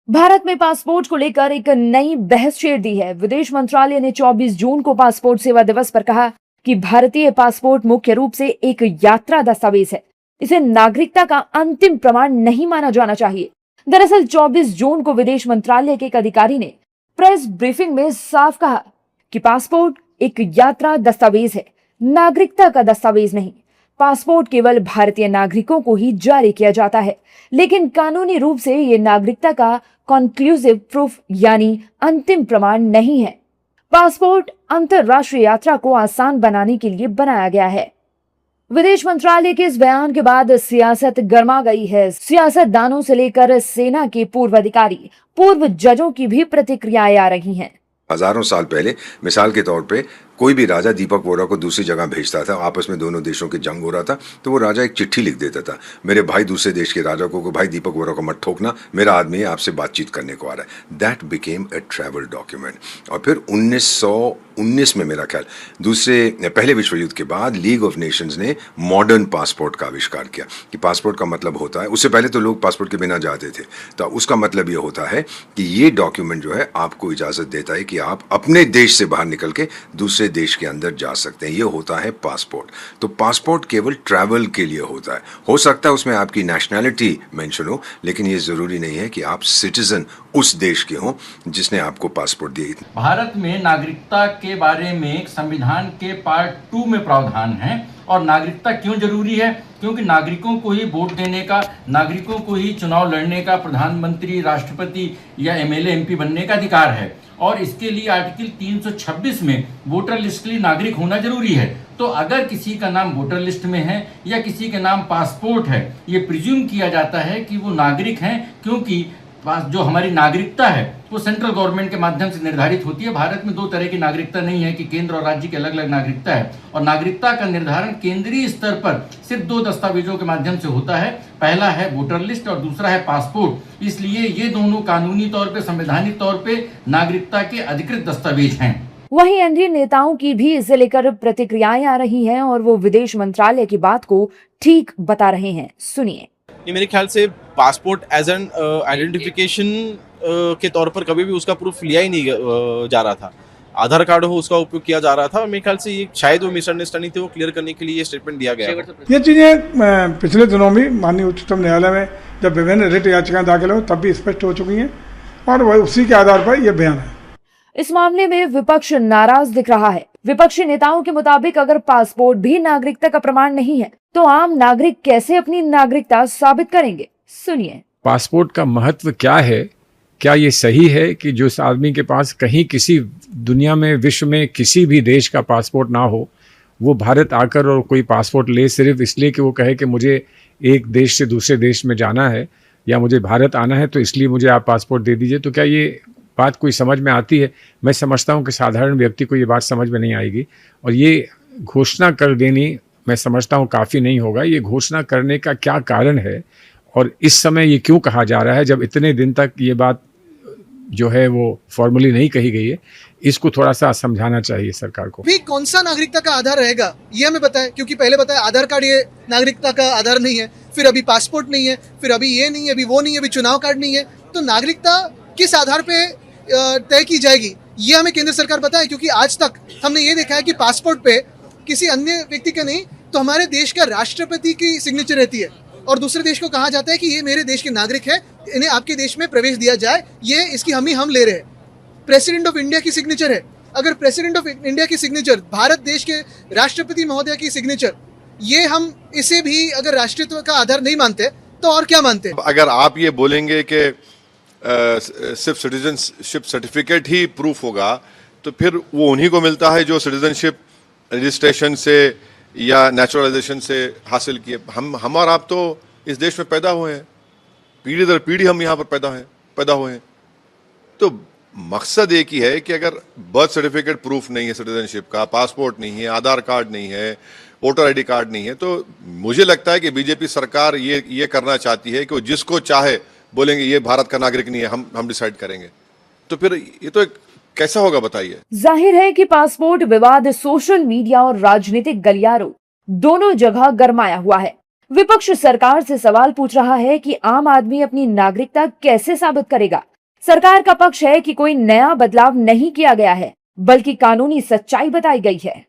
भारत में पासपोर्ट को लेकर एक नई बहस छेड़ दी है। विदेश मंत्रालय ने 24 जून को पासपोर्ट सेवा दिवस पर कहा कि भारतीय पासपोर्ट मुख्य रूप से एक यात्रा दस्तावेज है। इसे नागरिकता का अंतिम प्रमाण नहीं माना जाना चाहिए। दरअसल 24 जून को विदेश मंत्रालय के एक अधिकारी ने प्रेस ब्रीफिंग में साफ कहा कि पासपोर्ट एक यात्रा दस्तावेज है, नागरिकता का दस्तावेज नहीं। पासपोर्ट केवल भारतीय नागरिकों को ही जारी किया जाता है, लेकिन कानूनी रूप से ये नागरिकता का कॉन्क्लूसिव प्रूफ यानी अंतिम प्रमाण नहीं है। पासपोर्ट अंतरराष्ट्रीय यात्रा को आसान बनाने के लिए बनाया गया है। विदेश मंत्रालय के इस बयान के बाद सियासत गर्मा गई है। सियासतदानों से लेकर सेना के पूर्व अधिकारी, पूर्व जजों की भी प्रतिक्रियाएं आ रही हैं। हजारों साल पहले मिसाल के तौर पे कोई भी राजा दीपक वोरा को दूसरी जगह भेजता था, आपस में दोनों देशों की जंग हो रहा था, तो वो राजा एक चिट्ठी लिख देता था, मेरे भाई दूसरे देश के राजा को भाई दीपक वोरा को मत ठोकना, मेरा आदमी आपसे बातचीत करने को आ रहा है। That became a travel document. और फिर 1919 में मेरा ख्याल पहले विश्व युद्ध के बाद लीग ऑफ नेशंस ने मॉडर्न पासपोर्ट का आविष्कार किया कि पासपोर्ट का मतलब होता है, उससे पहले तो लोग पासपोर्ट के बिना जाते थे, तो उसका मतलब ये होता है कि ये डॉक्यूमेंट जो है आपको इजाजत देता है कि आप अपने देश से बाहर निकल के दूसरे देश के अंदर जा सकते हैं। ये होता है पासपोर्ट। तो पासपोर्ट केवल ट्रैवल के लिए होता है। हो सकता है उसमें आपकी नेशनैलिटी मेंशन हो, लेकिन ये जरूरी नहीं है कि आप सिटीजन उस देश के हों जिसने आपको पासपोर्ट दी। भारत में नागरिकता के बारे में संविधान के पार्ट 2 में प्रावधान है। और नागरिकता क्यों जरूरी है? क्योंकि नागरिकों को ही वोट देने का, नागरिकों को ही चुनाव लड़ने का, प्रधानमंत्री, राष्ट्रपति या एमएलए एमपी बनने का अधिकार है। और इसके लिए आर्टिकल 326 में वोटर लिस्ट के लिए नागरिक होना जरूरी है। तो अगर किसी का नाम वोटर लिस्ट में है या किसी के नाम पासपोर्ट है, ये प्रिज्यूम किया जाता है कि वो नागरिक हैं, क्योंकि जो हमारी नागरिकता है वो सेंट्रल गवर्नमेंट के माध्यम से निर्धारित होती है। भारत में 2 तरह की नागरिकता नहीं है कि केंद्र और राज्य की अलग अलग नागरिकता है। और नागरिकता का निर्धारण केंद्रीय स्तर पर सिर्फ 2 दस्तावेजों के माध्यम से होता है। पहला है वोटर लिस्ट और दूसरा है पासपोर्ट। इसलिए ये दोनों कानूनी तौर पर, संवैधानिक तौर पर नागरिकता के अधिकृत दस्तावेज हैं। वहीं एनडीए नेताओं की भी इसे लेकर प्रतिक्रियाएं आ रही हैं और वो विदेश मंत्रालय की बात को ठीक बता रहे हैं। सुनिए। ये मेरे ख्याल से पासपोर्ट एज एन आइडेंटिफिकेशन के तौर पर कभी भी उसका प्रूफ लिया ही नहीं जा रहा था। आधार कार्ड हो उसका उपयोग किया जा रहा था। मेरे ख्याल से ये शायद वो मिसअंडरस्टैंडिंग थी, वो क्लियर करने के लिए ये स्टेटमेंट दिया गया। ये चीज़ें पिछले दिनों में माननीय उच्चतम न्यायालय में जब विभिन्न रिट याचिकाएं दाखिल हो तब भी स्पष्ट हो चुकी हैं और वह उसी के आधार पर यह बयान है। इस मामले में विपक्ष नाराज दिख रहा है। विपक्षी नेताओं के मुताबिक अगर पासपोर्ट भी नागरिकता का प्रमाण नहीं है तो आम नागरिक कैसे अपनी नागरिकता साबित करेंगे? सुनिए। पासपोर्ट का महत्व क्या है? क्या ये सही है कि जो आदमी के पास कहीं किसी दुनिया में, विश्व में किसी भी देश का पासपोर्ट ना हो, वो भारत आकर और कोई पासपोर्ट ले सिर्फ इसलिए कि वो कहे कि मुझे एक देश से दूसरे देश में जाना है या मुझे भारत आना है तो इसलिए मुझे आप पासपोर्ट दे दीजिए? तो क्या ये बात कोई समझ में आती है? मैं समझता हूँ कि साधारण व्यक्ति को ये बात समझ में नहीं आएगी। और ये घोषणा कर देनी मैं समझता हूँ काफ़ी नहीं होगा। ये घोषणा करने का क्या कारण है और इस समय ये क्यों कहा जा रहा है जब इतने दिन तक ये बात जो है वो फॉर्मली नहीं कही गई है? इसको थोड़ा सा समझाना चाहिए सरकार को। भी कौन सा नागरिकता का आधार रहेगा ये हमें बताएं, क्योंकि पहले बताया आधार कार्ड ये नागरिकता का आधार नहीं है, फिर अभी पासपोर्ट नहीं है, फिर अभी ये नहीं है, अभी वो नहीं है, अभी चुनाव कार्ड नहीं है। तो नागरिकता किस आधार पे तय की जाएगी ये हमें केंद्र सरकार बताए, क्योंकि आज तक हमने ये देखा है कि पासपोर्ट पे किसी अन्य व्यक्ति का नहीं तो हमारे देश का राष्ट्रपति की सिग्नेचर रहती है और दूसरे देश को कहा जाता है कि ये मेरे देश के नागरिक है, इन्हें आपके देश में प्रवेश दिया जाए, ये इसकी हम ले रहे हैं। प्रेसिडेंट ऑफ इंडिया की सिग्नेचर है। अगर प्रेसिडेंट ऑफ इंडिया की सिग्नेचर, भारत देश के राष्ट्रपति महोदय की सिग्नेचर, ये हम इसे भी अगर राष्ट्रीयत्व का आधार नहीं मानते तो और क्या मानते? अगर आप ये बोलेंगे कि सिर्फ सिटीजनशिप सर्टिफिकेट ही प्रूफ होगा तो फिर वो उन्हीं को मिलता है जो सिटीजनशिप रजिस्ट्रेशन से या नेचुरलाइजेशन से हासिल किए। हम और आप तो इस देश में पैदा हुए हैं, पीढ़ी दर पीढ़ी हम यहाँ पर पैदा हुए हैं। तो मकसद एक ही है कि अगर बर्थ सर्टिफिकेट प्रूफ नहीं है सिटीजनशिप का, पासपोर्ट नहीं है, आधार कार्ड नहीं है, वोटर आईडी कार्ड नहीं है, तो मुझे लगता है कि बीजेपी सरकार ये करना चाहती है कि वो जिसको चाहे बोलेंगे ये भारत का नागरिक नहीं है, हम डिसाइड करेंगे। तो फिर ये तो कैसा होगा बताइए? जाहिर है कि पासपोर्ट विवाद सोशल मीडिया और राजनीतिक गलियारों दोनों जगह गरमाया हुआ है। विपक्ष सरकार से सवाल पूछ रहा है कि आम आदमी अपनी नागरिकता कैसे साबित करेगा। सरकार का पक्ष है कि कोई नया बदलाव नहीं किया गया है, बल्कि कानूनी सच्चाई बताई गई है।